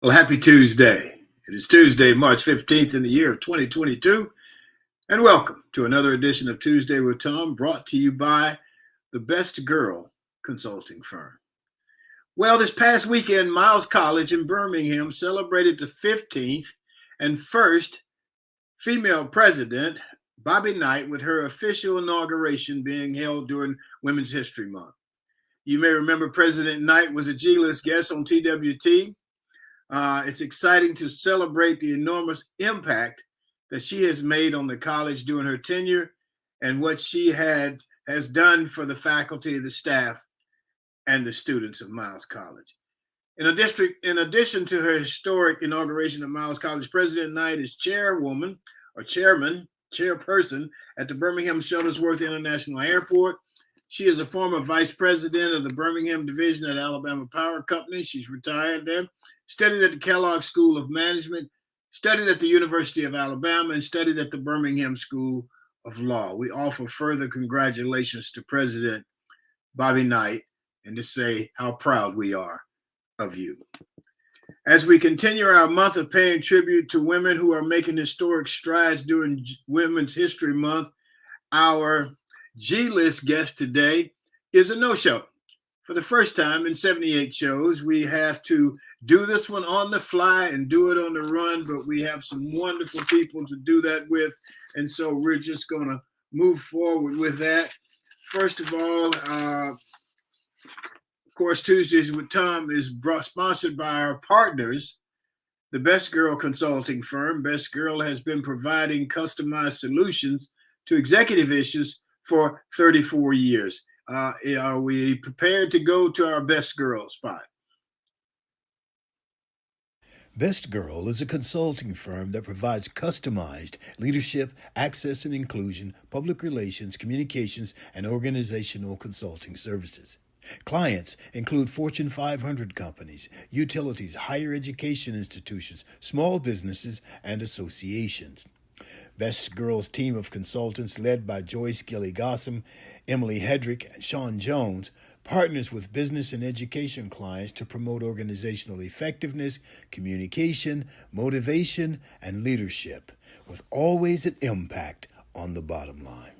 Well, happy Tuesday. It is Tuesday, March 15th in the year of 2022, and welcome to another edition of Tuesday with Thom, brought to you by the Best Girl Consulting Firm. Well, this past weekend, Miles College in Birmingham celebrated the 15th and first female president, Bobby Knight, with her official inauguration being held during Women's History Month. You may remember President Knight was a G-list guest on TWT. It's exciting to celebrate the enormous impact that she has made on the college during her tenure and what she has done for the faculty, the staff, and the students of Miles College. In addition to her historic inauguration of Miles College, President Knight is chairperson at the Birmingham Shuttlesworth International Airport. She is a former vice president of the Birmingham division at Alabama Power Company. She's retired there. Studied at the Kellogg School of Management, studied at the University of Alabama, and studied at the Birmingham School of Law. We offer further congratulations to President Bobby Knight and to say how proud we are of you. As we continue our month of paying tribute to women who are making historic strides during Women's History Month, our G-list guest today is a no-show. For the first time in 78 shows, we have to do this one on the fly and do it on the run, but we have some wonderful people to do that with, and so we're just going to move forward with that. First of all, of course, Tuesdays with Thom is sponsored by our partners, the Best Girl Consulting Firm. Best Girl has been providing customized solutions to executive issues for 34 years. Are we prepared to go to our Best Girl spot? Best Girl is a consulting firm that provides customized leadership, access and inclusion, public relations, communications, and organizational consulting services. Clients include Fortune 500 companies, utilities, higher education institutions, small businesses, and associations. Best Girl's team of consultants, led by Joyce Gilly-Gossam, Emily Hedrick, and Sean Jones, partners with business and education clients to promote organizational effectiveness, communication, motivation, and leadership, with always an impact on the bottom line.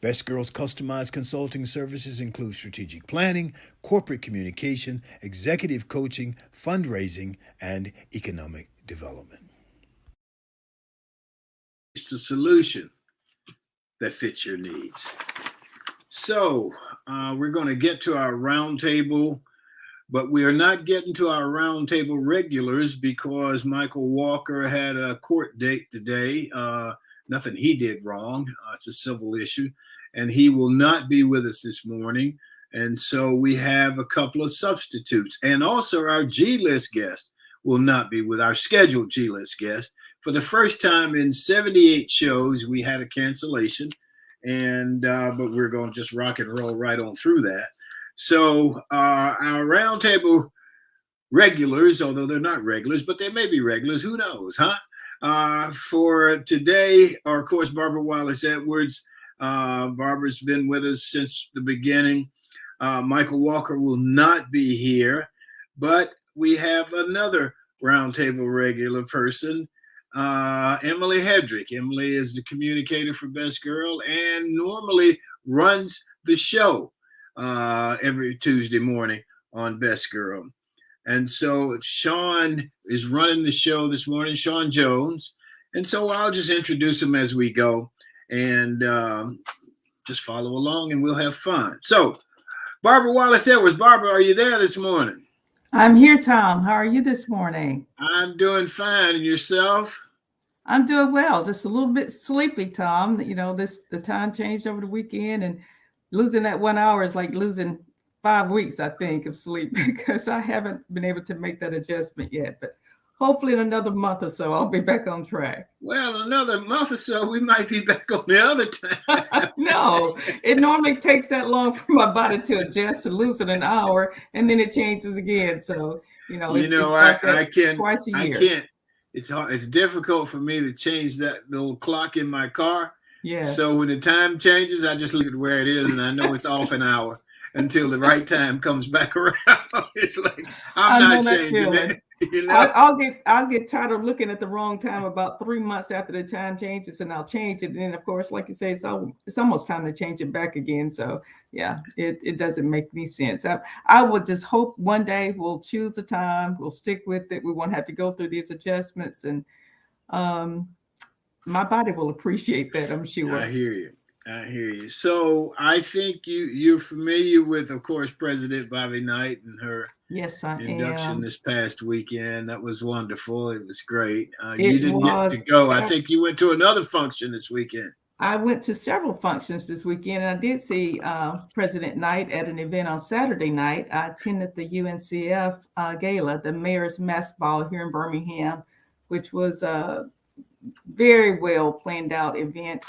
Best Girl's customized consulting services include strategic planning, corporate communication, executive coaching, fundraising, and economic development. It's a solution that fits your needs. So we're going to get to our roundtable, but we are not getting to our roundtable regulars because Michael Walker had a court date today. Nothing he did wrong. It's a civil issue, and he will not be with us this morning. And so we have a couple of substitutes, and also our G-list guest will not be with our scheduled G-list guest. For the first time in 78 shows, we had a cancellation, and but we're going to just rock and roll right on through that. So our roundtable regulars, although they're not regulars, but they may be regulars, who knows, huh? For today are, of course, Barbara Wallace-Edwards. Barbara's been with us since the beginning. Michael Walker will not be here, but we have another roundtable regular person, Emily Hedrick. Emily is the communicator for Best Girl and normally runs the show every Tuesday morning on Best Girl. And so Sean is running the show this morning, Sean Jones. And so I'll just introduce him as we go and just follow along and we'll have fun. So Barbara Wallace-Edwards. Barbara, are you there this morning? I'm here, Thom. How are you this morning? I'm doing fine. And yourself? I'm doing well. Just a little bit sleepy, Thom. You know, the time changed over the weekend, and losing that 1 hour is like losing 5 weeks, I think, of sleep because I haven't been able to make that adjustment yet. But hopefully in another month or so, I'll be back on track. Well, another month or so, we might be back on the other time. No, it normally takes that long for my body to adjust to losing an hour, and then it changes again. So, it's like I can't twice a year. I can't. It's hard. It's difficult for me to change that little clock in my car. Yeah. So when the time changes, I just leave it where it is, and I know it's off an hour until the right time comes back around. It's like I'm not changing it. You know, I'll get tired of looking at the wrong time about 3 months after the time changes, and I'll change it. And then, of course, like you say, it's almost time to change it back again. So yeah, it doesn't make any sense. I would just hope one day we'll choose a time, we'll stick with it. We won't have to go through these adjustments, and my body will appreciate that, I'm sure. I hear you. I hear you. So I think you're familiar with, of course, President Bobby Knight and her induction this past weekend. That was wonderful. It was great. You didn't get to go. I think you went to another function this weekend. I went to several functions this weekend, and I did see President Knight at an event on Saturday night. I attended the UNCF gala, the Mayor's Mask Ball here in Birmingham, which was very well planned out event.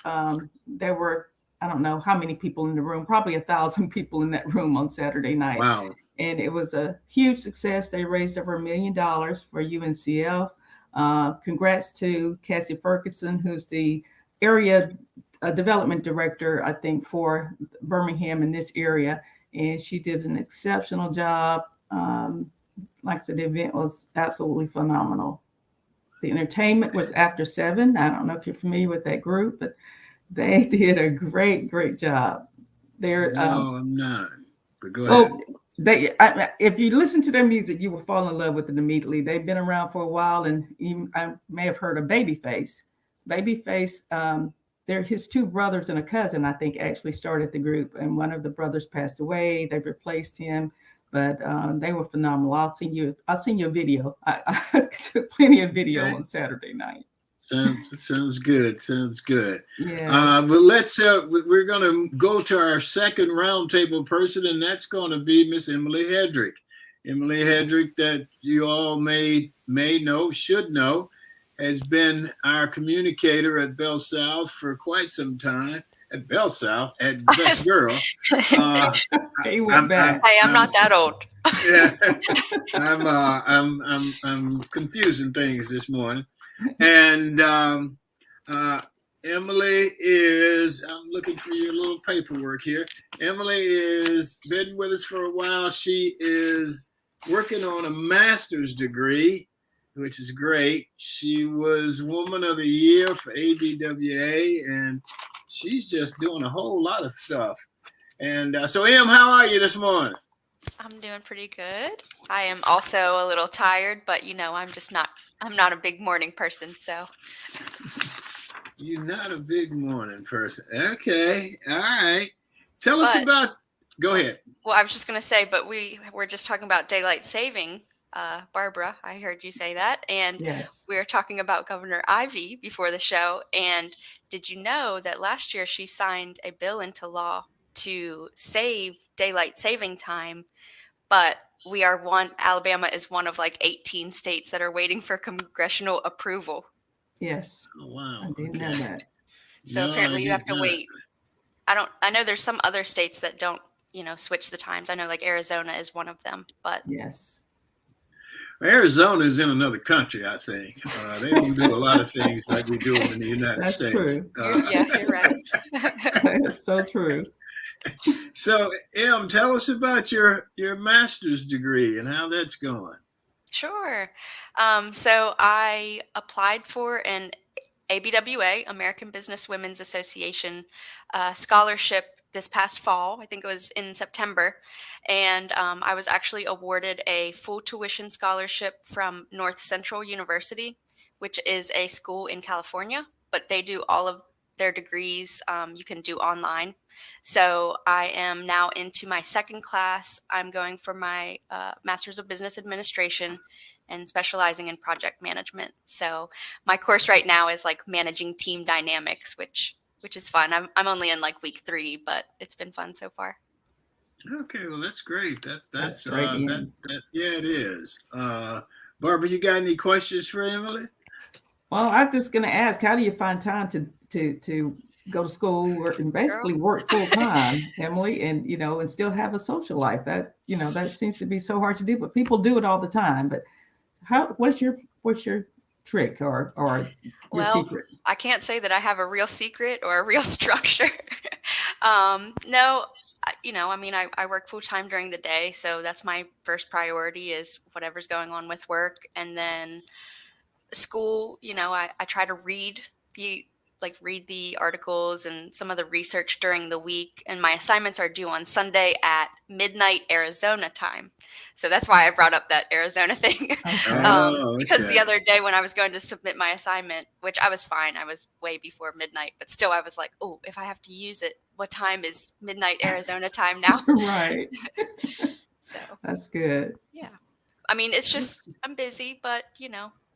There were, I don't know how many people in the room, probably 1,000 people in that room on Saturday night. Wow. And it was a huge success. They raised over $1 million for UNCF. Congrats to Cassie Ferguson, who's the area development director, I think, for Birmingham in this area. And she did an exceptional job. Like I said, the event was absolutely phenomenal. The entertainment was after 7. I don't know if you're familiar with that group, but they did a great job. No, I'm not. But go ahead. If you listen to their music, you will fall in love with it immediately. They've been around for a while, and I may have heard of Babyface. Babyface, they're his 2 brothers and a cousin, I think, actually started the group, and one of the brothers passed away. They've replaced him. But they were phenomenal. I'll send you a video. I took plenty of video on Saturday night. Sounds good. Sounds good. Yeah. But let's we're gonna go to our second roundtable person, and that's going to be Miss Emily Hedrick. Emily Hedrick, that you all may know, should know, has been our communicator at Bell South for quite some time. At Bell South, at Best Girl. He went back. I'm not that old. Yeah, I'm confusing things this morning, and Emily is. I'm looking for your little paperwork here. Emily is been with us for a while. She is working on a master's degree, which is great. She was Woman of the Year for ABWA, and she's just doing a whole lot of stuff. And so, Em, how are you this morning? I'm doing pretty good. I am also a little tired, but I'm not a big morning person, so. You're not a big morning person. Okay. All right. Tell us about, go ahead. Well, I was just going to say, but we were just talking about daylight saving. Barbara, I heard you say that. And yes. We were talking about Governor Ivey before the show. And did you know that last year she signed a bill into law to save daylight saving time? But Alabama is one of like 18 states that are waiting for congressional approval. Yes. Oh, wow. I didn't know that. So apparently you have to wait. I know there's some other states that don't, switch the times. I know like Arizona is one of them, but. Yes. Arizona is in another country, I think. They don't do a lot of things like we do in the United States. True. You're right. That's so true. So, Em, tell us about your master's degree and how that's going. Sure. So I applied for an ABWA, American Business Women's Association, scholarship this past fall. I think it was in September. And I was actually awarded a full tuition scholarship from North Central University, which is a school in California, but they do all of their degrees you can do online. So I am now into my second class. I'm going for my Master's of Business Administration and specializing in project management. So my course right now is like managing team dynamics, which is fun. I'm only in like week 3, but it's been fun so far. Okay, well that's great. That's great. Yeah, it is. Barbara, you got any questions for Emily? Well, I'm just going to ask, how do you find time to go to school and basically work full time, Emily, and and still have a social life? That that seems to be so hard to do, but people do it all the time. But what's your trick or your secret? I can't say that I have a real secret or a real structure. No, I work full time during the day, so that's my first priority is whatever's going on with work. And then school, I try to the read the articles and some of the research during the week, and my assignments are due on Sunday at midnight Arizona time. So that's why I brought up that Arizona thing. Okay. Because the Okay. other day when I was going to submit my assignment, which I was fine, I was way before midnight, but still I was like, oh, if I have to use it, what time is midnight Arizona time now? Right. So That's good. yeah, I mean, it's just I'm busy, but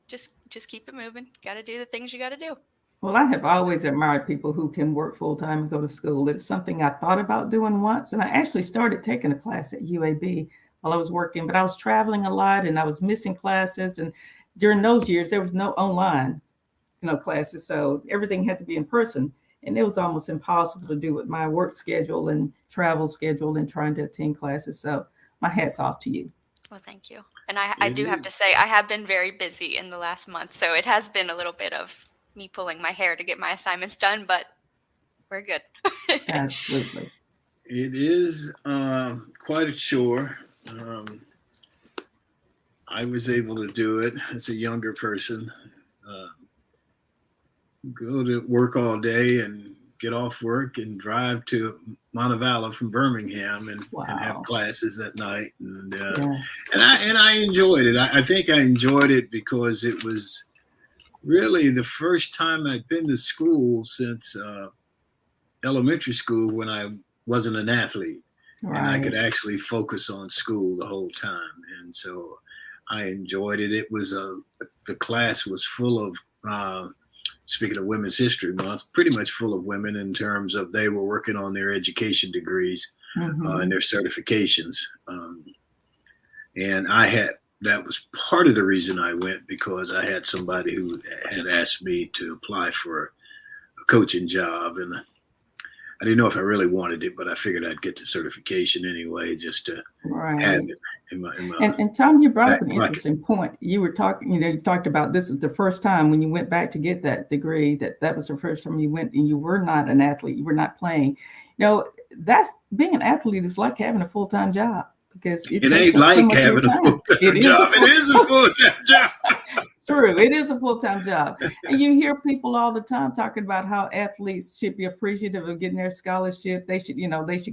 just keep it moving. Got to do the things you got to do. Well, I have always admired people who can work full time and go to school. It's something I thought about doing once, and I actually started taking a class at UAB while I was working, but I was traveling a lot and I was missing classes. And during those years, there was no online, classes, so everything had to be in person, and it was almost impossible to do with my work schedule and travel schedule and trying to attend classes. So my hat's off to you. Well, thank you. And I It do have to is. say I have been very busy in the last month, so it has been a little bit of me pulling my hair to get my assignments done, but we're good. Absolutely. It is quite a chore. I was able to do it as a younger person. Uh, go to work all day and get off work and drive to Montevallo from Birmingham and have Wow. classes at night. Yes. And I enjoyed it. I think I enjoyed it because it was really the first time I'd been to school since elementary school when I wasn't an athlete. And I could Right. actually focus on school the whole time. And so I enjoyed it. It was the class was full of, speaking of Women's History Month, pretty much full of women in terms of they were working on their education degrees and Hmm. their certifications. And that was part of the reason I went because I had somebody who had asked me to apply for a coaching job. And I didn't know if I really wanted it, but I figured I'd get the certification anyway, just to have Right. it in my And Tom, you brought up back an pocket. interesting point. You were talking, you talked about this is the first time when you went back to get that degree, that was the first time you went and you were not an athlete, you were not playing. That's being an athlete is like having a full-time job because it It takes ain't up so like much of your having a full time. It time is a job. It full is a full time job. True, it is a full-time job. And you hear people all the time talking about how athletes should be appreciative of getting their scholarship. They should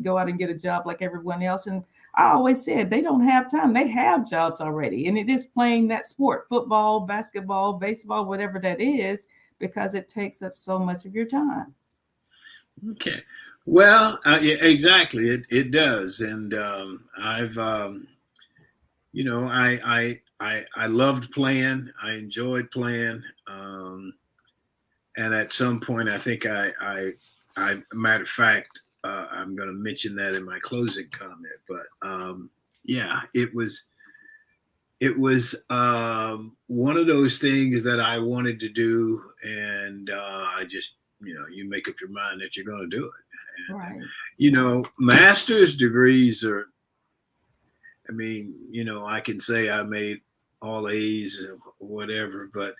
go out and get a job like everyone else. And I always said they don't have time. They have jobs already. And it is playing that sport, football, basketball, baseball, whatever that is, because it takes up so much of your time. Okay. Well, yeah, exactly. It does, and I've I loved playing. I enjoyed playing, and at some point, I think matter of fact, I'm going to mention that in my closing comment. But yeah, one of those things that I wanted to do, and I just you make up your mind that you're going to do it. And Right. master's degrees are. I mean, I can say I made all A's or whatever, but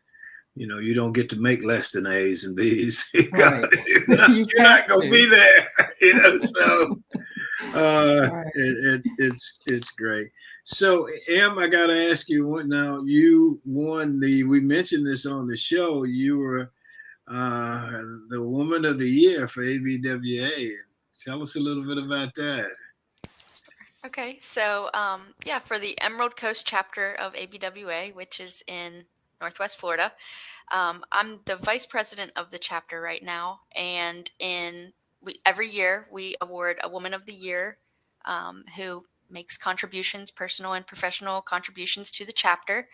you don't get to make less than A's and B's. Right. You You're not have going to be to. there, So Right. it's great. So, Em, I got to ask you what now. You won we mentioned this on the show. You were the Woman of the Year for ABWA. Tell us a little bit about that. Okay, so yeah, for the Emerald Coast chapter of ABWA, which is in Northwest Florida, I'm the vice president of the chapter right now, and every year we award a Woman of the Year who makes contributions, personal and professional contributions to the chapter.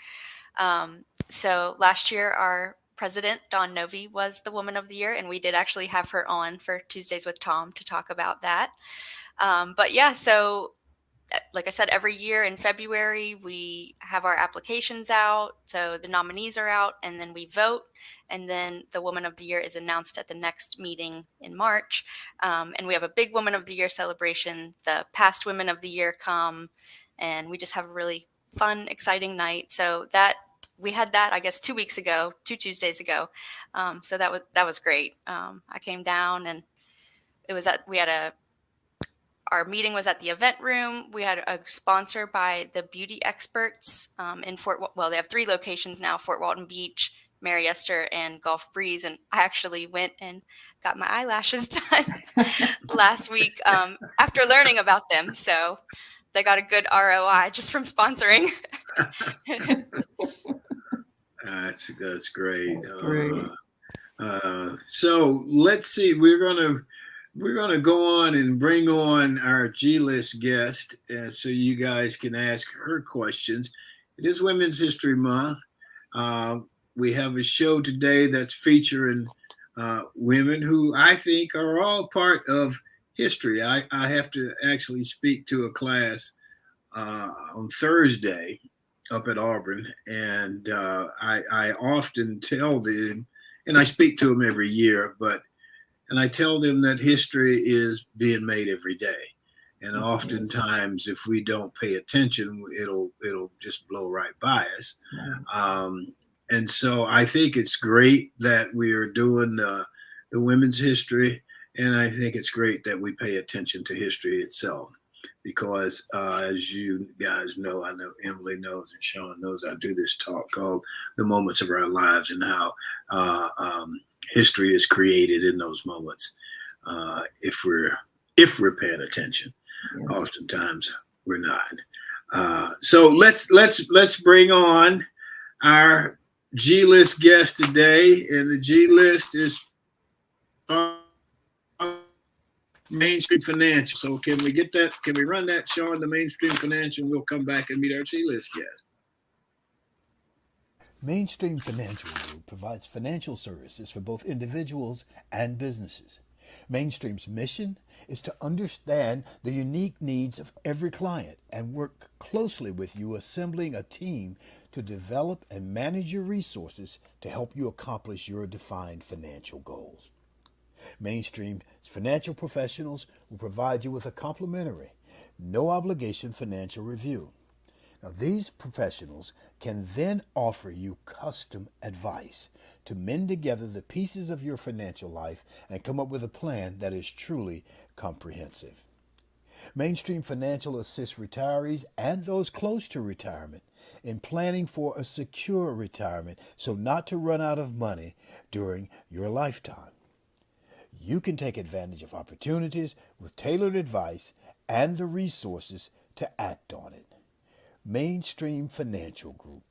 So last year, our president, Dawn Novi, was the Woman of the Year, and we did actually have her on for Tuesdays with Thom to talk about that. But yeah, so like I said, every year in February, we have our applications out. So the nominees are out, and then we vote. And then the Woman of the Year is announced at the next meeting in March. And we have a big Woman of the Year celebration. The past Women of the Year come, and we just have a really fun, exciting night. So we had that, I guess, 2 Tuesdays ago. So that was great. I came down, and we had our meeting was at the event room. We had a sponsor by the beauty experts in they have 3 locations now: Fort Walton Beach, Mariester, and Gulf Breeze. And I actually went and got my eyelashes done last week after learning about them. So they got a good ROI just from sponsoring. That's great. That's great. So let's see. We're gonna go on and bring on our G-list guest, so you guys can ask her questions. It is Women's History Month. We have a show today that's featuring women who I think are all part of history. I have to actually speak to a class on Thursday up at Auburn, and I often tell them, and I speak to them every year, and I tell them that history is being made every day, and oftentimes if we don't pay attention, it'll just blow right by us. And so I think it's great that we are doing the women's history, and I think it's great that we pay attention to history itself. Because as you guys know, I know Emily knows and Sean knows, I do this talk called The Moments of Our Lives, and how history is created in those moments. If we're paying attention, yes. Oftentimes we're not. So let's bring on our G-list guest today, and the G-list is Mainstream Financial. So can we get that? Can we run that, Sean, the Mainstream Financial? We'll come back and meet our G-list guest. Mainstream Financial Group provides financial services for both individuals and businesses. Mainstream's mission is to understand the unique needs of every client and work closely with you, assembling a team to develop and manage your resources to help you accomplish your defined financial goals. Mainstream's financial professionals will provide you with a complimentary, no-obligation financial review. Now, these professionals can then offer you custom advice to mend together the pieces of your financial life and come up with a plan that is truly comprehensive. Mainstream Financial assists retirees and those close to retirement in planning for a secure retirement so not to run out of money during your lifetime. You can take advantage of opportunities with tailored advice and the resources to act on it. Mainstream Financial Group,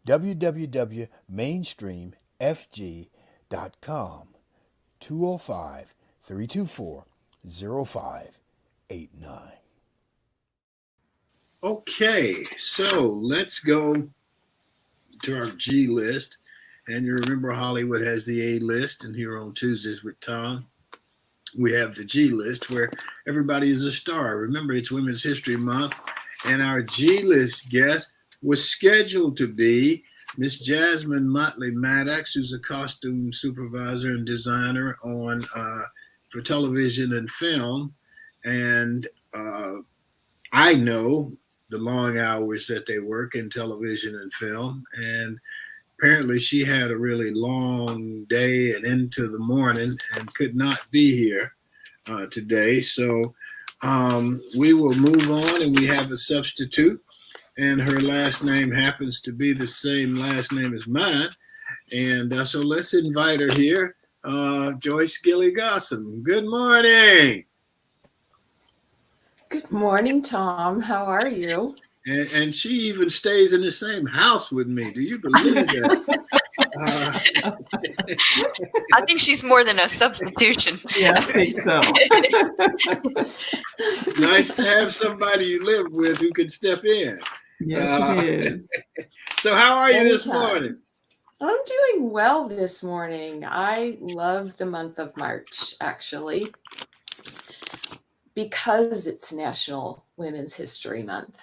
www.mainstreamfg.com, 205-324-0589. Okay, so let's go to our G list. And you remember Hollywood has the A list, and here on Tuesdays with Thom, we have the G list where everybody is a star. Remember, it's Women's History Month, and our G list guest was scheduled to be Miss Jasmine Motley Maddox, who's a costume supervisor and designer on for television and film. And I know the long hours that they work in television and film, and apparently she had a really long day and into the morning and could not be here today. So we will move on, and we have a substitute, and her last name happens to be the same last name as mine. And so let's invite her here, Joyce Gilly-Gossam. Good morning. Good morning, Thom. How are you? And she even stays in the same house with me. Do you believe that? I think she's more than a substitution. Yeah, I think so. Nice to have somebody you live with who can step in. Yes, it is. So how are you this Anytime. morning? I'm doing well this morning. I love the month of March, actually, because it's National Women's History Month.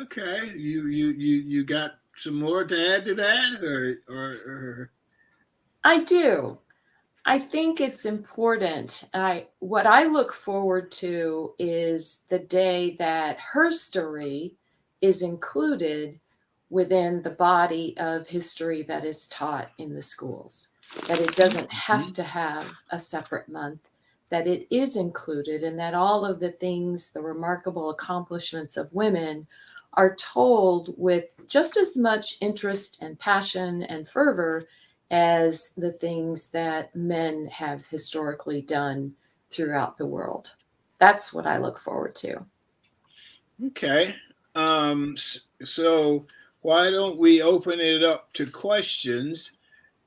Okay, you got some more to add to that, or? I do. I think it's important. What I look forward to is the day that her story is included within the body of history that is taught in the schools, that it doesn't have to have a separate month, that it is included and that all of the things, the remarkable accomplishments of women are told with just as much interest and passion and fervor as the things that men have historically done throughout the world. That's what I look forward to. Okay. So why don't we open it up to questions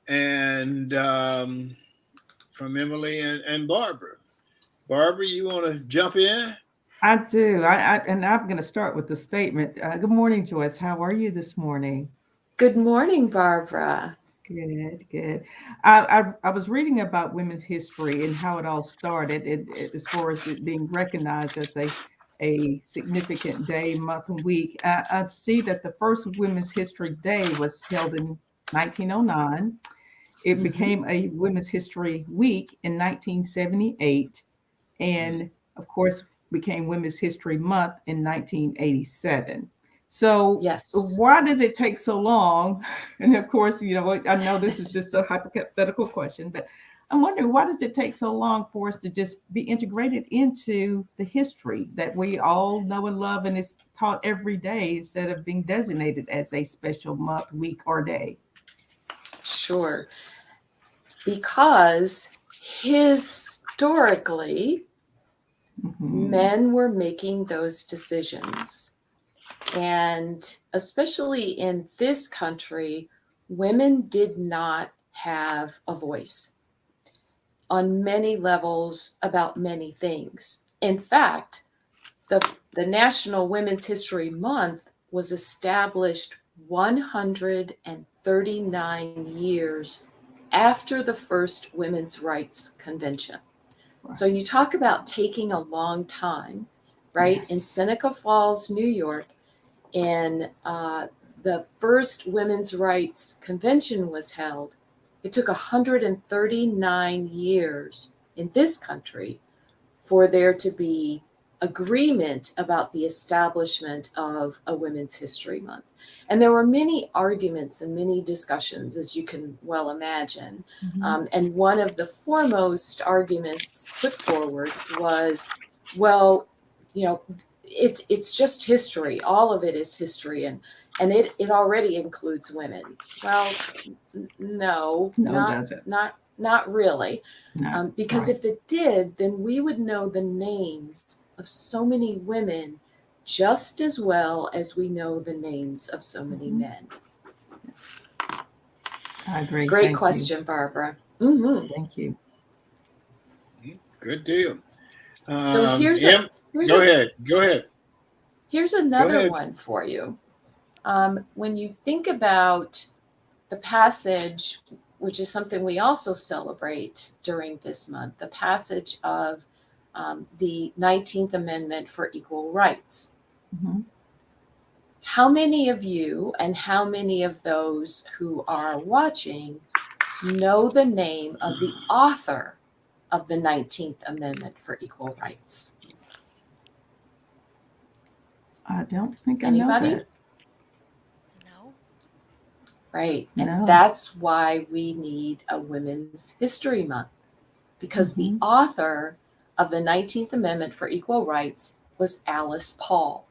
and from Emily and Barbara. Barbara, you want to jump in? I do. And I'm going to start with the statement. Good morning, Joyce. How are you this morning? Good morning, Barbara. Good, good. I was reading about women's history and how it all started, as far as it being recognized as a significant day, month, and week. I see that the first Women's History Day was held in 1909. It became a Women's History Week in 1978, and of course became Women's History Month in 1987. So Yes. why does it take so long? And of course, I know this is just a hypothetical question, but I'm wondering, why does it take so long for us to just be integrated into the history that we all know and love and is taught every day instead of being designated as a special month, week, or day? Sure. Because historically, men were making those decisions. And especially in this country, women did not have a voice on many levels about many things. In fact, the National Women's History Month was established 139 years after the first Women's Rights Convention. So you talk about taking a long time, right? Yes. In Seneca Falls, New York, in the first Women's Rights Convention was held, it took 139 years in this country for there to be agreement about the establishment of a Women's History Month. And there were many arguments and many discussions, as you can well imagine. And one of the foremost arguments put forward was, well, it's just history. All of it is history, and it already includes women. Well, no, not really. No, Because right. if it did, then we would know the names of so many women just as well as we know the names of so many men. Yes. I agree. Great Thank question, you. Barbara. Thank you. Good deal. So Go ahead. Here's another one for you. When you think about the passage, which is something we also celebrate during this month, the passage of the 19th Amendment for Equal Rights. How many of you and how many of those who are watching know the name of the author of the 19th Amendment for Equal Rights? I don't think Anybody? I know that. No. Right. And No. that's why we need a Women's History Month, because the author of the 19th Amendment for Equal Rights was Alice Paul.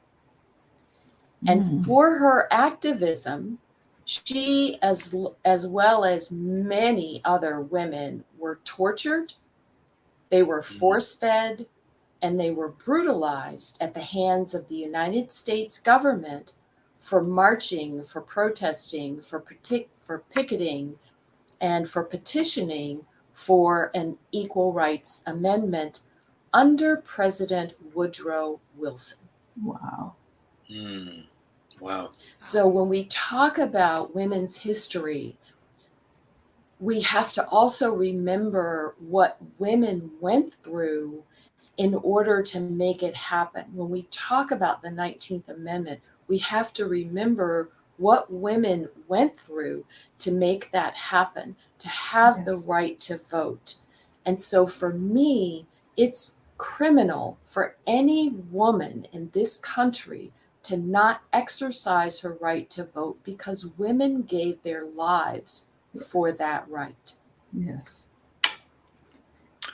And for her activism, she, as well as many other women, were tortured, they were force-fed, and they were brutalized at the hands of the United States government for marching, for protesting, for picketing, and for petitioning for an equal rights amendment under President Woodrow Wilson. Wow. Wow. So when we talk about women's history, we have to also remember what women went through in order to make it happen. When we talk about the 19th Amendment, we have to remember what women went through to make that happen, to have the right to vote. And so for me, it's criminal for any woman in this country to not exercise her right to vote because women gave their lives for that right. Yes.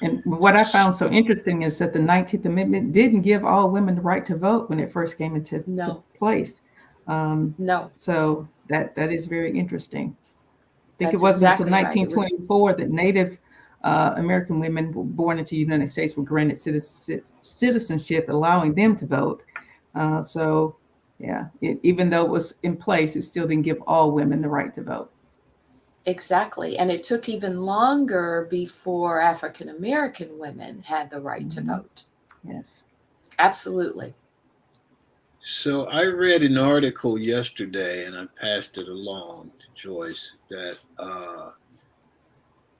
And what I found so interesting is that the 19th Amendment didn't give all women the right to vote when it first came into No, place. no, So that is very interesting. I think it that's wasn't until exactly right. It was 1924 that Native American women born into the United States were granted citizenship, allowing them to vote. So, yeah, even though it was in place, it still didn't give all women the right to vote. exactly. And it took even longer before African American women had the right to Mhm. vote. Yes. Absolutely. So I read an article yesterday, and I passed it along to Joyce, that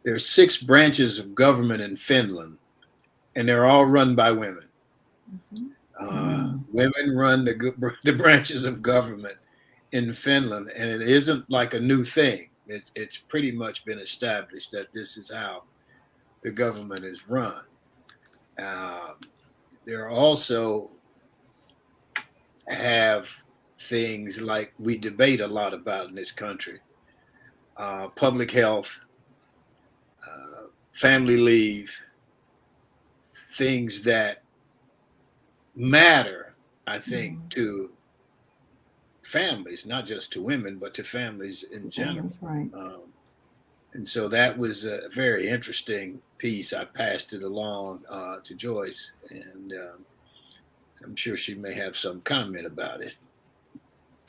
there are 6 branches of government in Finland, and they're all run by women. Mhm. Women run the branches of government in Finland, and it isn't like a new thing. It's pretty much been established that this is how the government is run. There are also have things like we debate a lot about in this country: public health, family leave, things that matter, I think, to families, not just to women, but to families in general. That's right. And so that was a very interesting piece. I passed it along to Joyce, and I'm sure she may have some comment about it.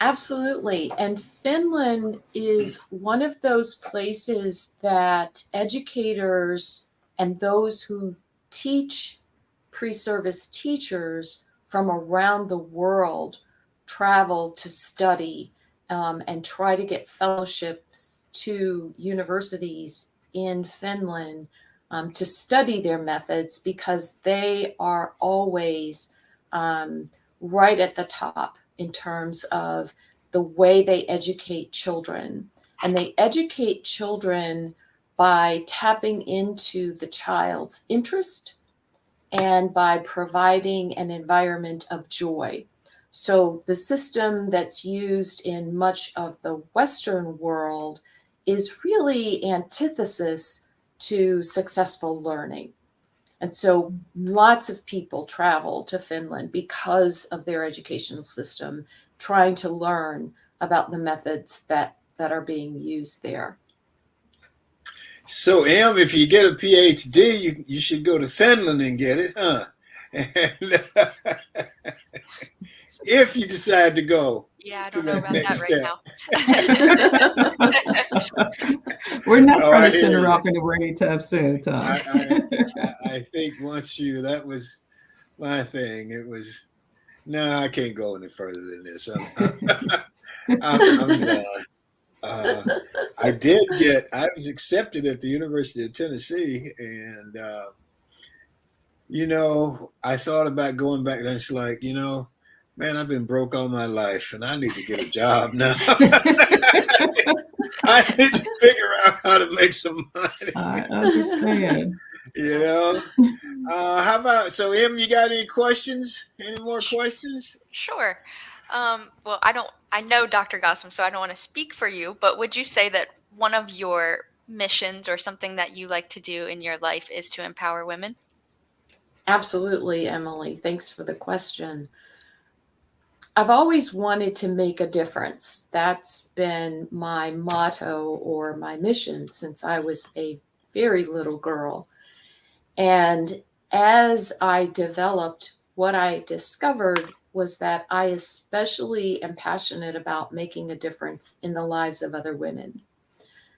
Absolutely. And Finland is one of those places that educators and those who teach pre-service teachers from around the world travel to study and try to get fellowships to universities in Finland to study their methods, because they are always right at the top in terms of the way they educate children. And they educate children by tapping into the child's interest and by providing an environment of joy. So the system that's used in much of the Western world is really antithesis to successful learning. And so lots of people travel to Finland because of their educational system, trying to learn about the methods that are being used there. So, Em, if you get a PhD, you should go to Finland and get it, huh? And, if you decide to go Yeah, I to don't know that about next that step. right now. We're not Oh, trying I to send hear her you. off in a way tough soon, Tom. I think once that was my thing. It was, no, I can't go any further than this. I'm done. I was accepted at the University of Tennessee, and I thought about going back, and it's like, man, I've been broke all my life, and I need to get a job now. I need to figure out how to make some money. I understand. How about, so Em, you got any questions? Any more questions? Sure. Well, I know Dr. Gossam, so I don't want to speak for you, but would you say that one of your missions or something that you like to do in your life is to empower women? Absolutely, Emily. Thanks for the question. I've always wanted to make a difference. That's been my motto or my mission since I was a very little girl. And as I developed, what I discovered was that I especially am passionate about making a difference in the lives of other women.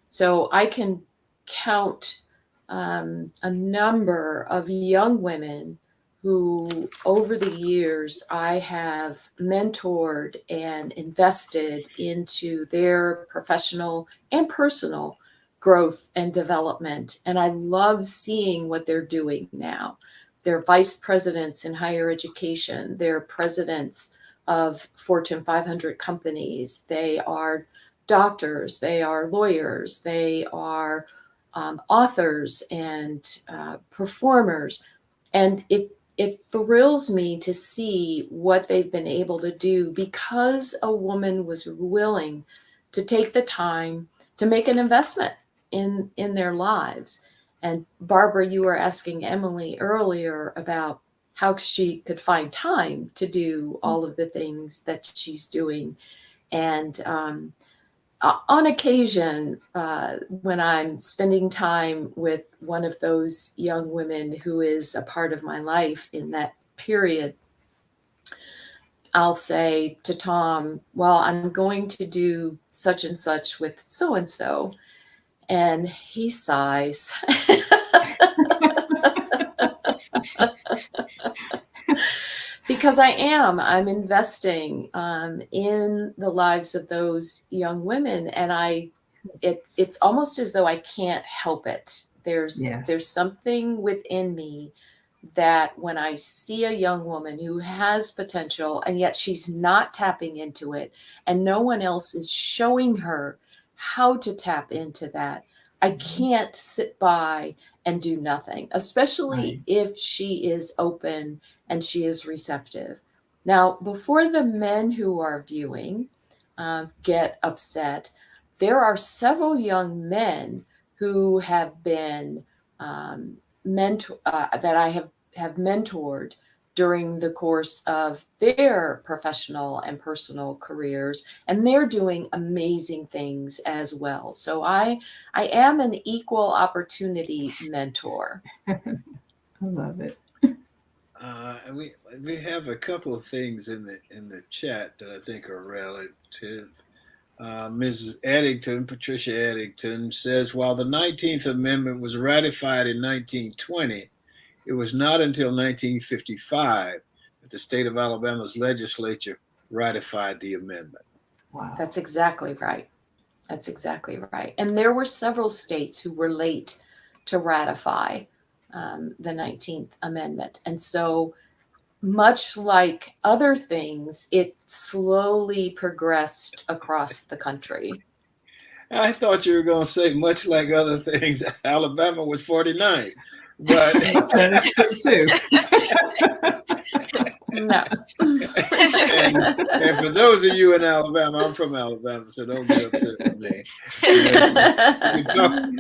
So I can count a number of young women who, over the years, I have mentored and invested into their professional and personal growth and development. And I love seeing what they're doing now. They're vice presidents in higher education. They're presidents of Fortune 500 companies. They are doctors. They are lawyers. They are authors and performers. And it thrills me to see what they've been able to do because a woman was willing to take the time to make an investment in their lives. And Barbara, you were asking Emily earlier about how she could find time to do all of the things that she's doing. And on occasion, when I'm spending time with one of those young women who is a part of my life in that period, I'll say to Thom, well, I'm going to do such and such with so and so. And he sighs. Because I'm investing in the lives of those young women, and it's almost as though I can't help it. There's something within me that when I see a young woman who has potential and yet she's not tapping into it, and no one else is showing her how to tap into that, I can't sit by and do nothing, especially if she is open and she is receptive. Now, before the men who are viewing get upset, there are several young men who have been that I have mentored during the course of their professional and personal careers, and they're doing amazing things as well. So I am an equal opportunity mentor. I love it. And we have a couple of things in the chat that I think are relative. Mrs. Eddington, Patricia Eddington, says, while the 19th Amendment was ratified in 1920, it was not until 1955 that the state of Alabama's legislature ratified the amendment. Wow. That's exactly right. That's exactly right. And there were several states who were late to ratify the 19th Amendment. And so, much like other things, it slowly progressed across the country. I thought you were going to say, much like other things, Alabama was 49. But that is true too. No. and for those of you in Alabama, I'm from Alabama, so don't get upset with me.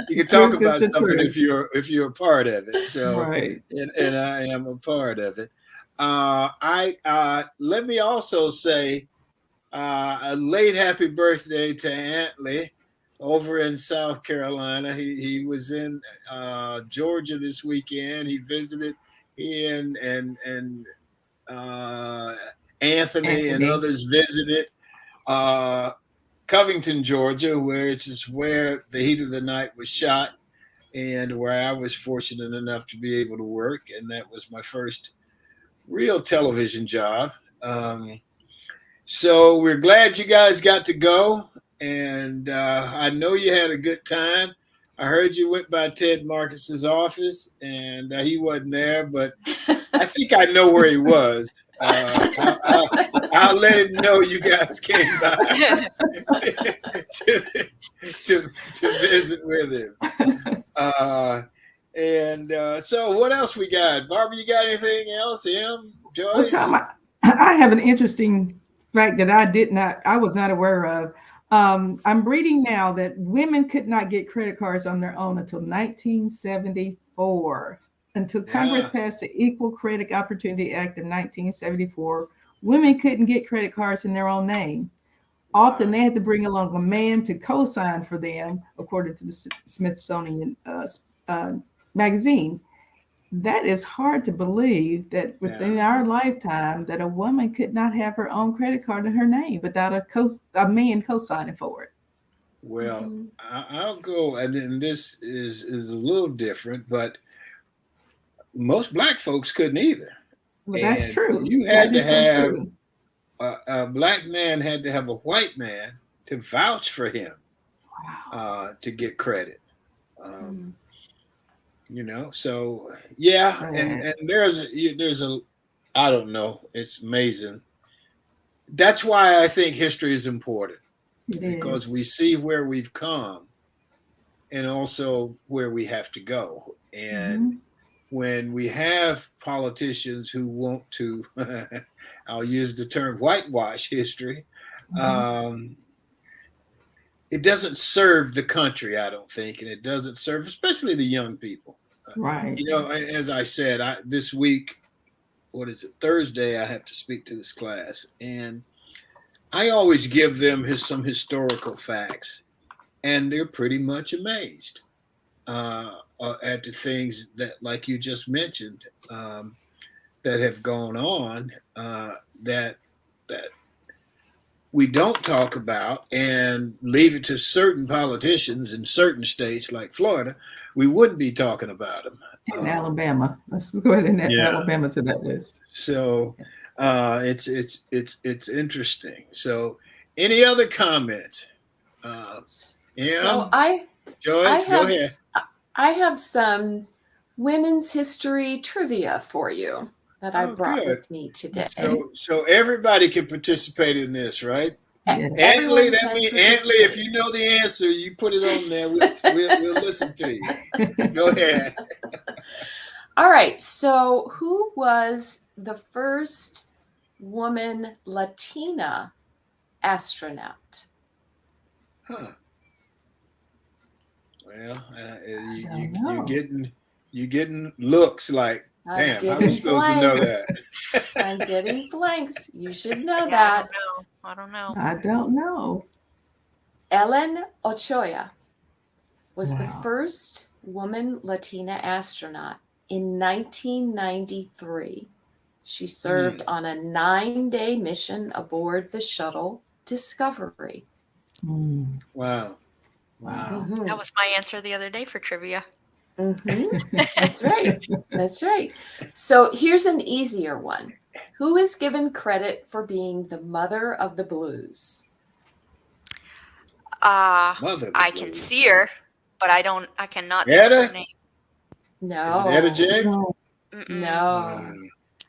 You can talk about something if you're a part of it. So, right. And I am a part of it. Let me also say a late happy birthday to Antley over in South Carolina. He was in Georgia this weekend. He visited. He and Anthony and others visited Covington, Georgia, where the Heat of the Night was shot, and where I was fortunate enough to be able to work, and that was my first real television job. So we're glad you guys got to go, and I know you had a good time. I heard you went by Ted Marcus's office, and he wasn't there, but I think I know where he was. I'll let him know you guys came by to visit with him. So what else we got? Barbara, you got anything else? Joyce? Well, Thom, I have an interesting fact that I was not aware of. I'm reading now that women could not get credit cards on their own until 1974. Until Congress passed the Equal Credit Opportunity Act of 1974, women couldn't get credit cards in their own name. Often they had to bring along a man to co-sign for them, according to the Smithsonian magazine. That is hard to believe that within our lifetime that a woman could not have her own credit card in her name without a man co-signing for it. Well, I'll go, and this is a little different, but most Black folks couldn't either. Well, that's true. You had to have a Black man had to have a white man to vouch for him to get credit. So and there's a I don't know, it's amazing. That's why I think history is important, because we see where we've come and also where we have to go. And when we have politicians who want to, I'll use the term whitewash history, it doesn't serve the country, I don't think, and it doesn't serve especially the young people. Right. You know, as I said, this week, what is it, Thursday, I have to speak to this class, and I always give them some historical facts, and they're pretty much amazed at the things that, like you just mentioned, that have gone on that we don't talk about, and leave it to certain politicians in certain states like Florida. We wouldn't be talking about them. And Alabama. Let's go ahead and add Yeah. Alabama to that list. So it's interesting. So, any other comments? So Joyce, go ahead. I have some women's history trivia for you that I brought Good. with me today. So everybody can participate in this, right? Yes. Antley, Everyone can Antley, if you know the answer, you put it on there. We'll listen to you. Go ahead. All right. So, who was the first woman Latina astronaut? Huh. Well, don't know. you're getting looks like, I'm damn, how are we getting supposed to know blanks. that? I'm getting blanks. You should know Yeah, that. I don't know. I don't know. Ellen Ochoa was the Wow. first woman Latina astronaut in 1993. She served on a 9-day mission aboard the shuttle Discovery. Mm. Wow. Mhm. That was my answer the other day for trivia. That's right. That's right. So here's an easier one. Who is given credit for being the mother of the blues? Mother of the I can blues. see her, but I cannot think of Etta? her name. No. Is it Etta James? No. Mm-mm. No.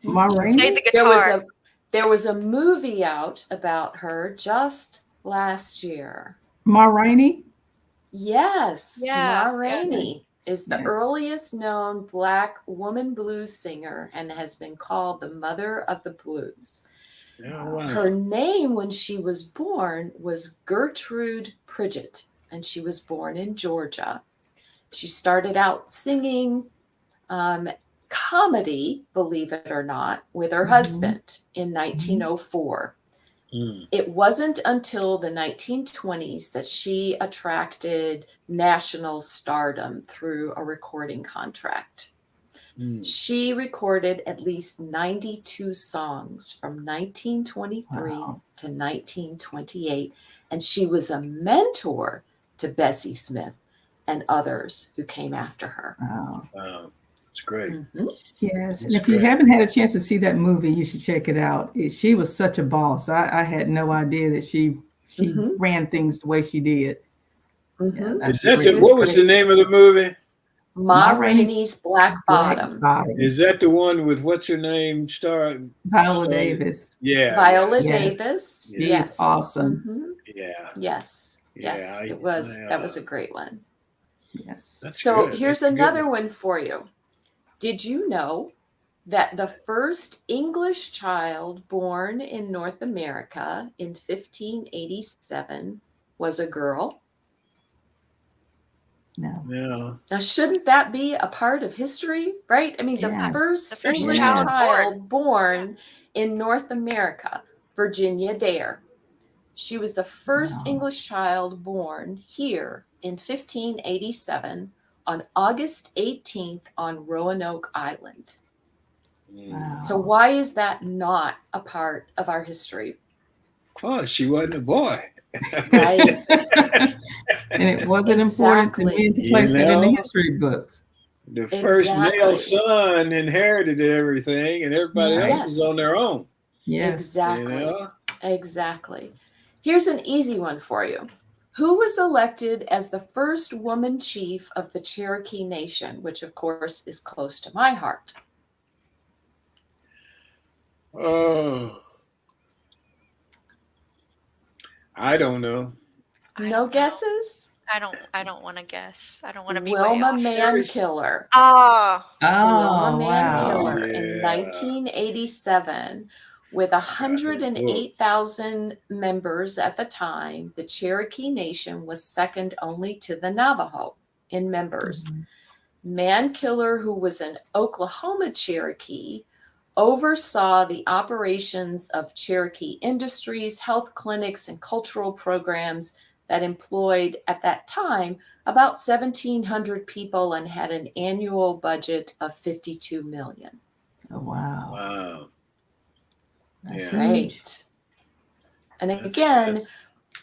Ma Rainey? Played the guitar. There was a movie out about her just last year. Ma Rainey? Yes, Yeah, Ma Rainey is the Yes. earliest known Black woman blues singer and has been called the mother of the blues. Oh, wow. Her name when she was born was Gertrude Pridgett, and she was born in Georgia. She started out singing comedy, believe it or not, with her husband in 1904. It wasn't until the 1920s that she attracted national stardom through a recording contract. She recorded at least 92 songs from 1923 to 1928, and she was a mentor to Bessie Smith and others who came after her. Wow. That's great. Yes. And That's if you great. haven't had a chance to see that movie, you should check it out. She was such a boss. I had no idea that she ran things the way she did. Yeah, that's What was the name of the movie? Ma Rainey's Black Bottom. Is that the one with what's her name? Viola Davis. Yeah. Viola Yes. Davis. She's Yes. awesome. Yeah. Yes. Yes. Yeah, That was a great one. Yes. That's So good. here's That's a good another one for you. Did you know that the first English child born in North America in 1587 was a girl? No. Yeah. Now, shouldn't that be a part of history, right? I mean, the Yes. first The first English child child born in North America, Virginia Dare. She was the first English child born here in 1587 on August 18th on Roanoke Island. Wow. So why is that not a part of our history? Oh, she wasn't a boy. Right. And it wasn't important to men to place it in the history books. The first male son inherited everything, and everybody else was on their own. Yes. Exactly. You know? Exactly. Here's an easy one for you. Who was elected as the first woman chief of the Cherokee Nation, which of course is close to my heart? Oh, I don't know. No guesses? I don't want to guess. I don't want to be way Wilma off. Mankiller. Oh, Wilma Oh, wow. Mankiller Yeah. in 1987 With Cool. 108,000 members at the time, the Cherokee Nation was second only to the Navajo in members. Mankiller, who was an Oklahoma Cherokee, oversaw the operations of Cherokee industries, health clinics, and cultural programs that employed, at that time, about 1,700 people and had an annual budget of $52 million. Oh, wow. Wow. That's Yeah. huge. Right. And That's again,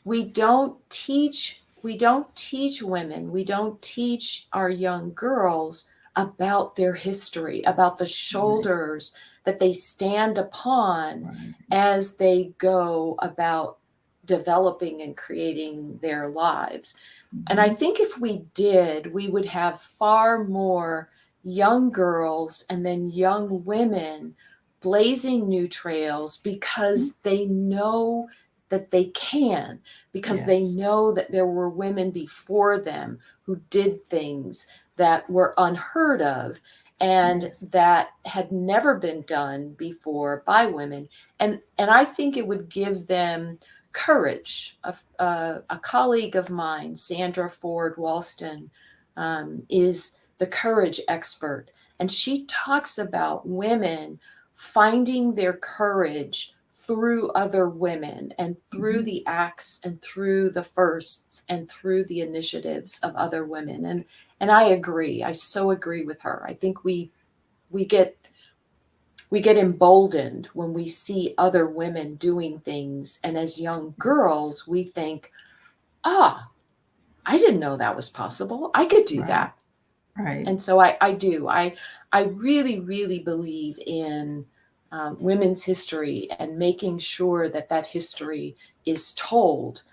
we don't teach women, we don't teach our young girls about their history, about the shoulders that they stand upon Right. as they go about developing and creating their lives. And I think if we did, we would have far more young girls and then young women blazing new trails because they know that they can, because they Yes. know that there were women before them who did things that were unheard of and Yes. that had never been done before by women. And I think it would give them courage. A colleague of mine, Sandra Ford Walston, is the courage expert. And she talks about women finding their courage through other women and through the acts and through the firsts and through the initiatives of other women. And I agree. I so agree with her. I think we get emboldened when we see other women doing things. And as young girls, we think, I didn't know that was possible. I could do Right. that. Right. And so I do. I really, really believe in women's history and making sure that that history is told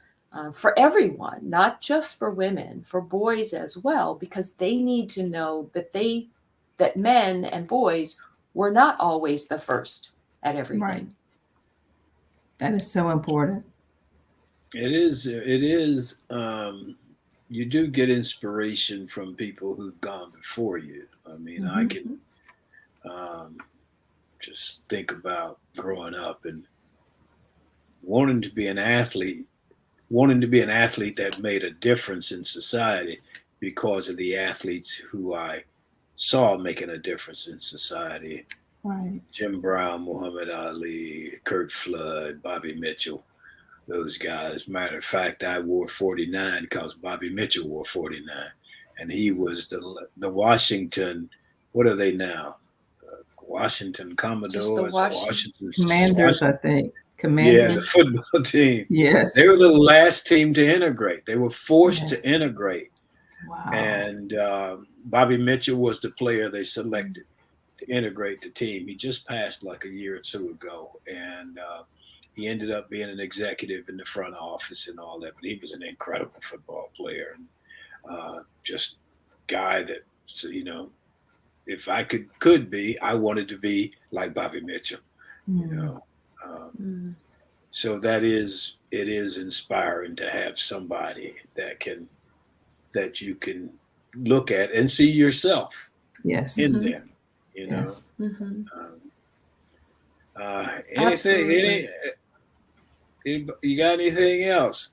for everyone, not just for women, for boys as well, because they need to know that men and boys were not always the first at everything. Right. That is so important. It is. It is. You do get inspiration from people who've gone before you. I mean, I can just think about growing up and wanting to be an athlete, that made a difference in society because of the athletes who I saw making a difference in society. Right. Jim Brown, Muhammad Ali, Kurt Flood, Bobby Mitchell. Those guys. Matter of fact, I wore 49 because Bobby Mitchell wore 49, and he was the Washington. What are they now? Washington Commodores, Washington Commanders, I think. Yeah, Commanders. the football team. Yes. They were the last team to integrate. They were forced Yes. to integrate, Wow. and Bobby Mitchell was the player they selected to integrate the team. He just passed like a year or two ago, and he ended up being an executive in the front office and all that, but he was an incredible football player. And just guy that, if I could be, I wanted to be like Bobby Mitchell, So it is inspiring to have somebody that you can look at and see yourself Yes. in there, Yes. Absolutely. You got anything else?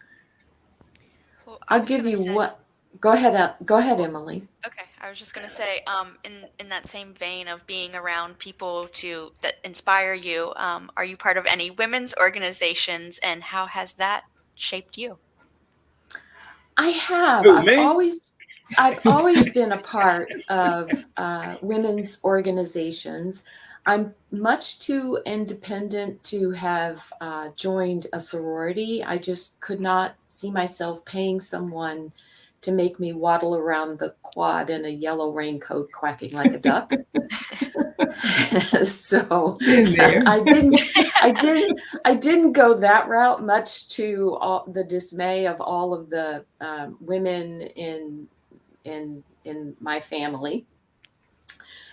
Well, I'll give you what. Go ahead, Emily. Okay, I was just going to say, in that same vein of being around people that inspire you, are you part of any women's organizations, and how has that shaped you? I have. Who, me? I've always been a part of women's organizations. I'm much too independent to have joined a sorority. I just could not see myself paying someone to make me waddle around the quad in a yellow raincoat quacking like a duck. So I didn't go that route, much to the dismay of all of the women in my family.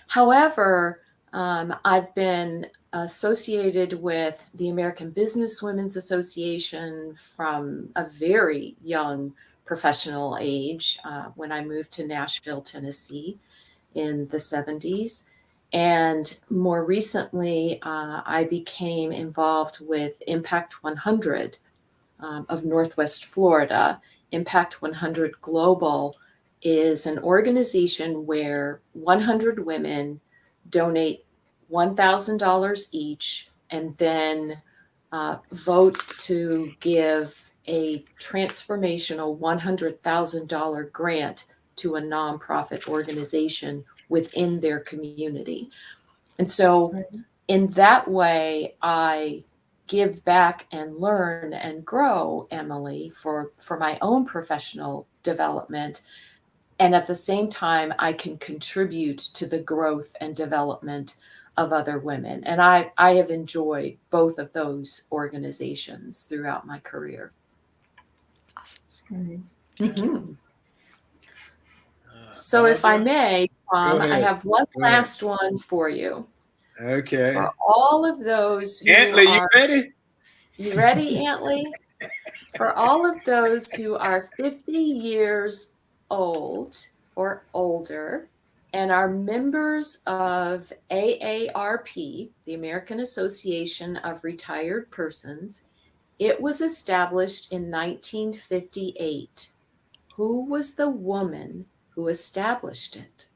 However, I've been associated with the American Business Women's Association from a very young professional age when I moved to Nashville, Tennessee in the 70s. And more recently, I became involved with Impact 100 of Northwest Florida. Impact 100 Global is an organization where 100 women donate $1,000 each and then vote to give a transformational $100,000 grant to a nonprofit organization within their community. And so in that way, I give back and learn and grow, Emily, for my own professional development. And at the same time, I can contribute to the growth and development of other women. And I have enjoyed both of those organizations throughout my career. Awesome. Mhm. So if I may, Thom, I have one last one for you. Okay. For all of those who Antley, you are, ready? you ready, Antley? For all of those who are 50 years old or older and are members of AARP, the American Association of Retired Persons, it was established in 1958. Who was the woman who established it?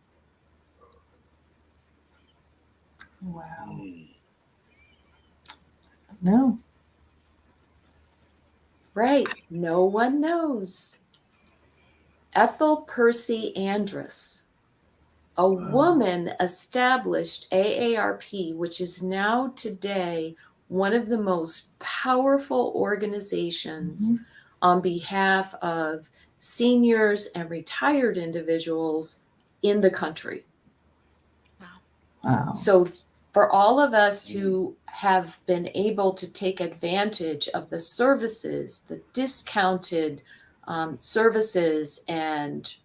Wow. No. Right. No one knows. Ethel Percy Andrus. A woman established AARP, which is now today one of the most powerful organizations on behalf of seniors and retired individuals in the country. Wow. So for all of us who have been able to take advantage of the services, the discounted services and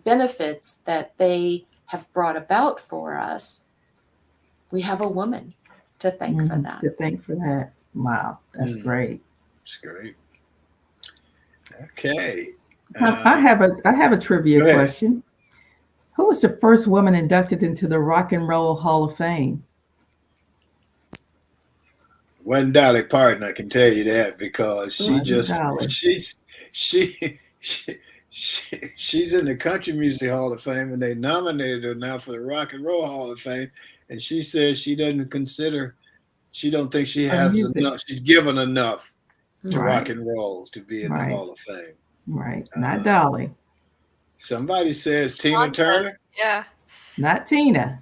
benefits that they have brought about for us, we have a woman to thank for that. To thank for that. Wow, that's great. That's great. Okay. I have a trivia question. Who was the first woman inducted into the Rock and Roll Hall of Fame? Wasn't Dolly Parton, I can tell you that, because she's in the Country Music Hall of Fame, and they nominated her now for the Rock and Roll Hall of Fame, and she says she don't think she has enough. She's given enough to rock and roll to be in the Hall of Fame. Right, not Dolly. Somebody says Tina Turner. Yeah. Not Tina.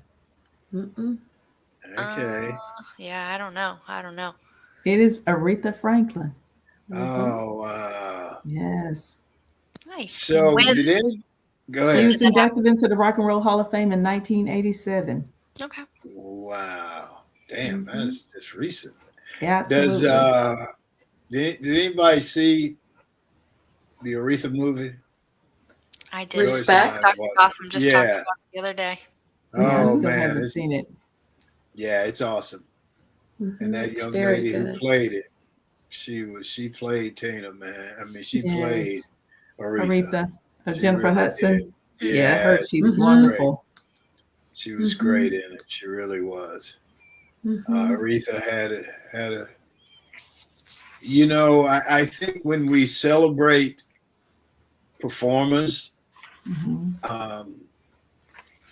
Okay. Yeah, I don't know. It is Aretha Franklin. Oh, wow. Yes. Nice. So go ahead. She was inducted into the Rock and Roll Hall of Fame in 1987. Okay. Wow. Damn, that's recent. Yeah, absolutely. Did anybody see the Aretha movie? I did. Respect. Dr. Gotham just talked about it the other day. Oh, I still man. haven't seen it. Yeah, it's awesome. And that young lady who played it, she played Tina, man. I mean, she played Aretha. Jennifer really Hudson. did. Yeah, I heard she's was wonderful. great. She was great in it. She really was. Aretha had a. You know, I think when we celebrate performers,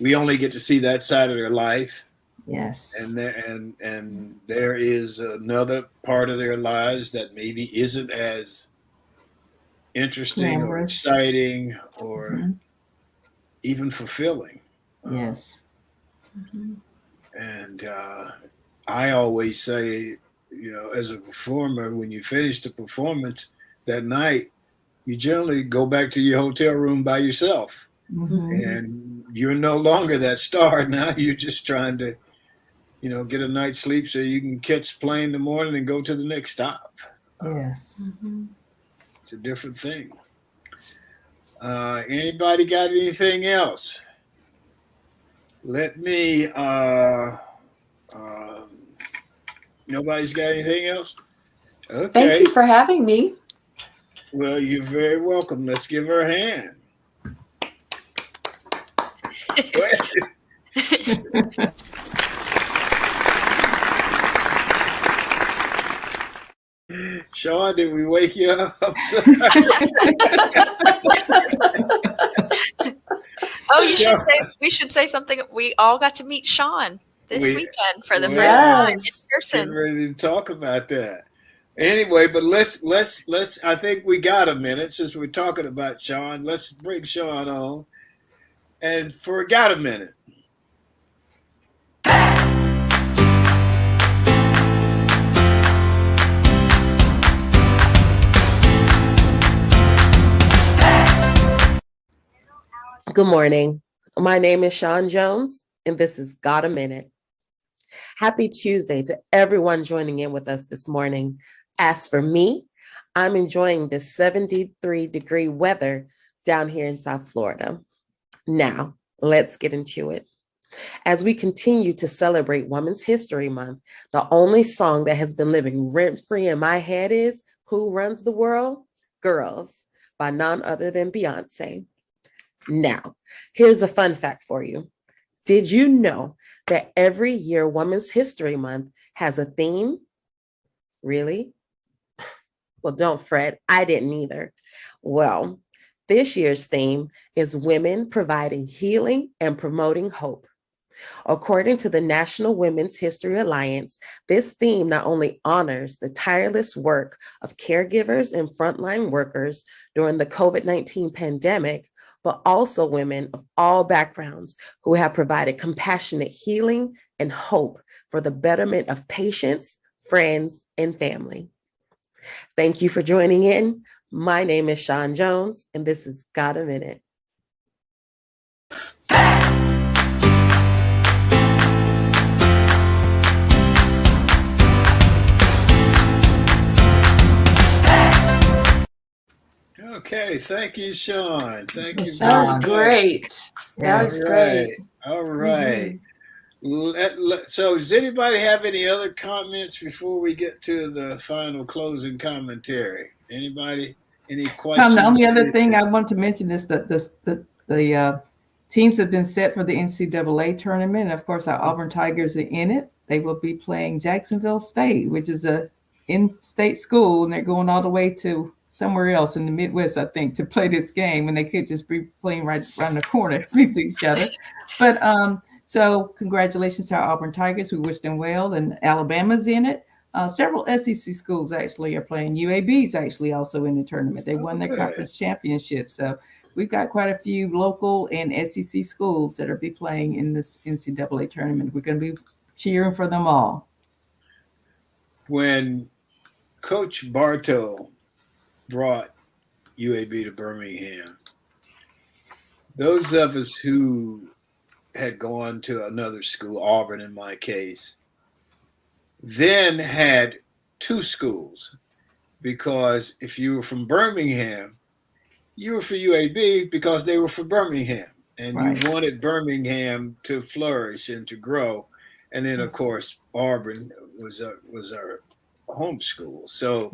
we only get to see that side of their life. Yes. And there is another part of their lives that maybe isn't as interesting or exciting or even fulfilling. Yes. And I always say, you know, as a performer, when you finish the performance that night, you generally go back to your hotel room by yourself. And you're no longer that star. Now you're just trying to, you know, get a night's sleep so you can catch plane in the morning and go to the next stop. Yes. It's a different thing. Anybody got anything else? Let me, nobody's got anything else? Okay. Thank you for having me. Well, you're very welcome. Let's give her a hand. Sean, did we wake you up? I'm sorry. Oh, we should say something. We all got to meet Sean this weekend for the first time in person. Getting ready to talk about that. Anyway, but let's. I think we got a minute since we're talking about Sean. Let's bring Sean on, and got a minute. Good morning. My name is Sean Jones, and this is Got a Minute. Happy Tuesday to everyone joining in with us this morning. As for me, I'm enjoying the 73-degree weather down here in South Florida. Now, let's get into it. As we continue to celebrate Women's History Month, the only song that has been living rent-free in my head is Who Runs the World? Girls, by none other than Beyonce. Now, here's a fun fact for you. Did you know that every year Women's History Month has a theme? Really? Well, don't fret, I didn't either. Well, this year's theme is Women Providing Healing and Promoting Hope. According to the National Women's History Alliance, this theme not only honors the tireless work of caregivers and frontline workers during the COVID-19 pandemic, but also women of all backgrounds who have provided compassionate healing and hope for the betterment of patients, friends, and family. Thank you for joining in. My name is Sean Jones, and this is Got a Minute. Okay, thank you, Sean. Thank you. That was great. That was great. All right. So does anybody have any other comments before we get to the final closing commentary? Anybody? Any questions? Tom, the only other thing I want to mention is that the teams have been set for the NCAA tournament. And of course, our Auburn Tigers are in it. They will be playing Jacksonville State, which is a in-state school, and they're going all the way to somewhere else in the Midwest, I think, to play this game, and they could just be playing right around the corner with each other. But so congratulations to our Auburn Tigers. We wish them well, and Alabama's in it. Several SEC schools actually are playing. UAB's actually also in the tournament. They won their conference championship. So we've got quite a few local and SEC schools that will be playing in this NCAA tournament. We're going to be cheering for them all. When Coach Bartow brought UAB to Birmingham, those of us who had gone to another school, Auburn in my case, then had two schools, because if you were from Birmingham, you were for UAB because they were for Birmingham, and you wanted Birmingham to flourish and to grow. And then, of course, Auburn was our home school. So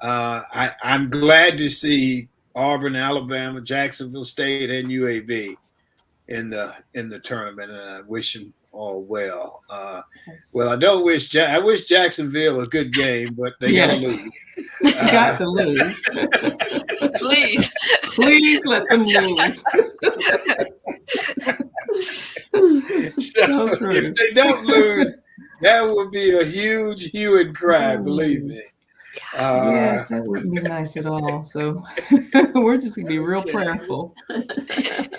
I'm glad to see Auburn, Alabama, Jacksonville State, and UAB in the tournament, and I wish them all well. Well, I wish Jacksonville a good game, but they got to lose. Got to lose. Please let them lose. So if they don't lose, that would be a huge hue and cry, believe me. Yes, that wouldn't be nice at all. So we're just gonna be real prayerful.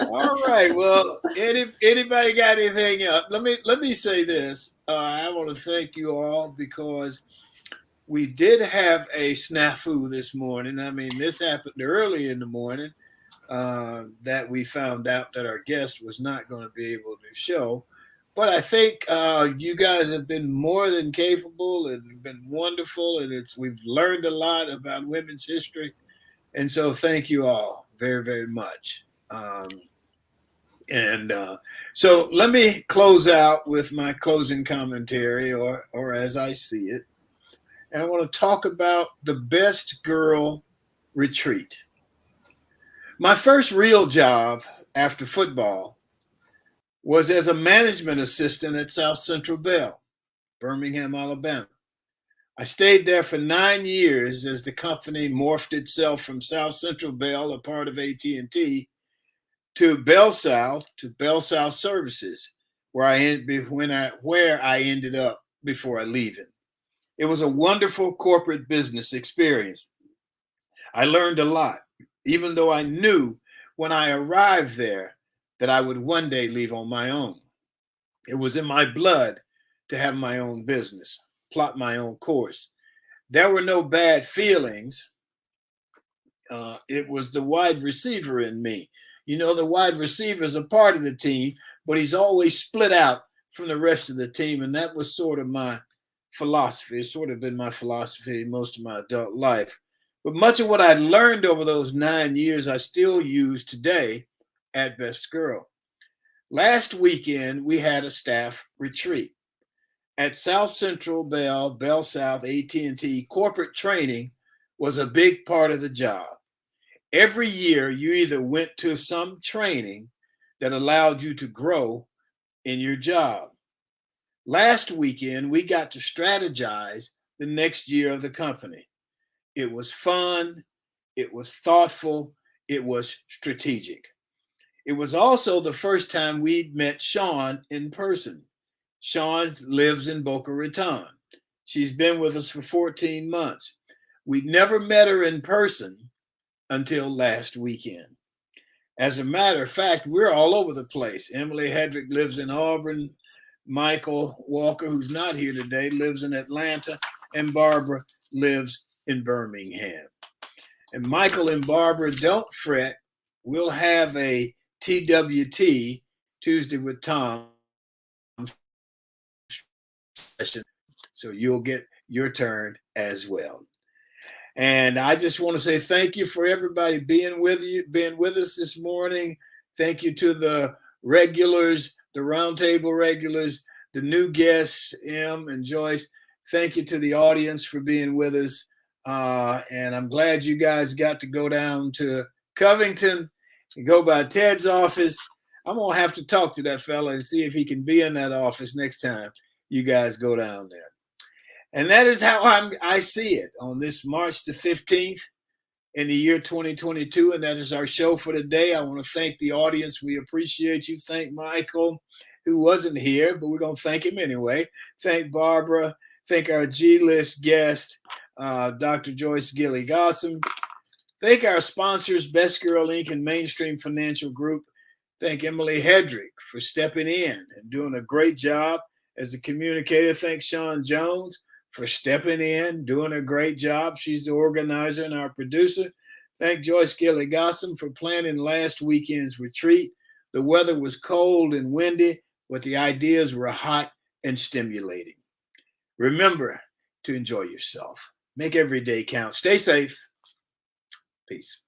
All right. Well, anybody got anything else? Let me say this. I want to thank you all because we did have a snafu this morning. I mean, this happened early in the morning that we found out that our guest was not going to be able to show. But I think you guys have been more than capable and been wonderful, and we've learned a lot about women's history, and so thank you all very, very much. So let me close out with my closing commentary, or as I see it, and I want to talk about the Best Girl Retreat. My first real job after football was as a management assistant at South Central Bell, Birmingham, Alabama. I stayed there for 9 years as the company morphed itself from South Central Bell, a part of AT&T, to Bell South Services, where I ended up before I leaving. It was a wonderful corporate business experience. I learned a lot, even though I knew when I arrived there that I would one day leave on my own. It was in my blood to have my own business, plot my own course. There were no bad feelings. It was the wide receiver in me. You know, the wide receiver is a part of the team, but he's always split out from the rest of the team. And that was sort of my philosophy. It's sort of been my philosophy most of my adult life. But much of what I learned over those 9 years, I still use today at Best Girl. Last weekend, we had a staff retreat. At South Central Bell, Bell South, AT&T, corporate training was a big part of the job. Every year, you either went to some training that allowed you to grow in your job. Last weekend, we got to strategize the next year of the company. It was fun, it was thoughtful, it was strategic. It was also the first time we'd met Sean in person. Sean lives in Boca Raton. She's been with us for 14 months. We'd never met her in person until last weekend. As a matter of fact, we're all over the place. Emily Hedrick lives in Auburn. Michael Walker, who's not here today, lives in Atlanta. And Barbara lives in Birmingham. And Michael and Barbara, don't fret. We'll have a TWT, Tuesday with Thom, session, so you'll get your turn as well. And I just want to say thank you for everybody being with us this morning. Thank you to the regulars, the roundtable regulars, the new guests, Em and Joyce. Thank you to the audience for being with us. And I'm glad you guys got to go down to Covington and go by Ted's office. I'm going to have to talk to that fella and see if he can be in that office next time you guys go down there. And that is how I see it on this March the 15th in the year 2022. And that is our show for today. I want to thank the audience. We appreciate you. Thank Michael, who wasn't here, but we're going to thank him anyway. Thank Barbara. Thank our G-list guest, Dr. Joyce Gilly-Gossam. Thank our sponsors, Best Girl Inc. and Mainstream Financial Group. Thank Emily Hedrick for stepping in and doing a great job as a communicator. Thank Sean Jones for stepping in, doing a great job. She's the organizer and our producer. Thank Joyce Gilly-Gossam for planning last weekend's retreat. The weather was cold and windy, but the ideas were hot and stimulating. Remember to enjoy yourself. Make every day count. Stay safe. Peace.